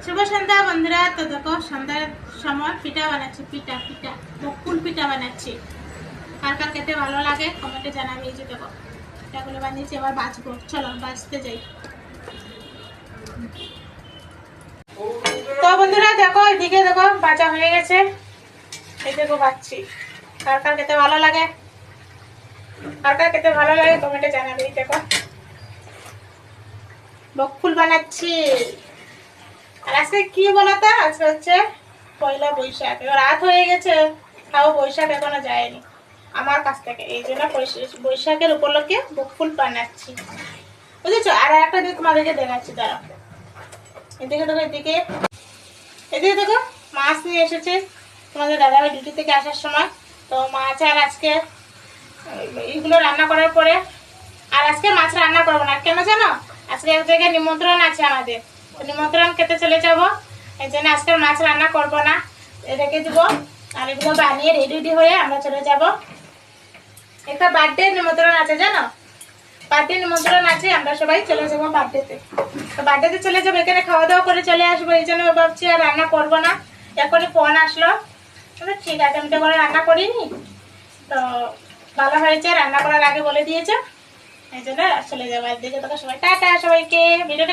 শুভ সন্ধ্যা বন্ধুরা। তো দেখো সন্ধ্যার সময় পিঠা বানাচ্ছি, পিঠা বকুল পিঠা বানাচ্ছি। কার কার খেতে ভালো লাগে কমেন্টে জানাবে। এই যে দেখো পিঠাগুলো বানিয়েছি, এবার বাছবো, চলো বাছতে যাই। তো বন্ধুরা দেখো এদিকে দেখো বাছা হয়ে গেছে, এই দেখো বাছছি। কার কার খেতে ভালো লাগে, কার কার খেতে ভালো লাগে কমেন্টে জানাবে। এই দেখো বকুল বানাচ্ছি। আর আজকে কি বলতো, আজকে হচ্ছে পয়লা বৈশাখ। এবার রাত হয়ে গেছে, তাও বৈশাখ এখনো যায়নি আমার কাছ থেকে, এই জন্য বৈশাখের উপলক্ষে বকুল বানাচ্ছি, বুঝেছো। আর একটা দিক তোমাদেরকে দেখাচ্ছি, দাঁড়াও। এদিকে দেখো, এদিকে দেখো মাছ নিয়ে এসেছে তোমাদের দাদাভাই ডিউটি থেকে আসার সময়। তো মাছ আর আজকে এইগুলো রান্না করার পরে, আর আজকে মাছ রান্না করবো না, কেন জানো? আজকে এক জায়গায় নিমন্ত্রণ আছে আমাদের, নিমন্ত্রণ খেতে চলে যাব, এই জন্য আজকে মাছ রান্না করবো না, রেখে দিব। আর এগুলো বানিয়ে রেডি হয়ে আমরা চলে যাব। একটা বার্থডে নিমন্ত্রণ আছে জানো, বার্থডে নিমন্ত্রণ আছে, আমরা সবাই চলে যাবো বার্থডেতে। তো বার্থডেতে চলে যাবো, এখানে খাওয়া দাওয়া করে চলে আসবো, এই জন্য ভাবছি আর রান্না করবো না। এখনই ফোন আসলো, ঠিক আছে, আমি তো করে রান্না করিনি, তো ভালো হয়েছে, রান্না করার আগে বলে দিয়েছে, এই জন্য চলে যাবো। দেখে তোকে সবাই টাটা, সবাইকে ভিডিওটা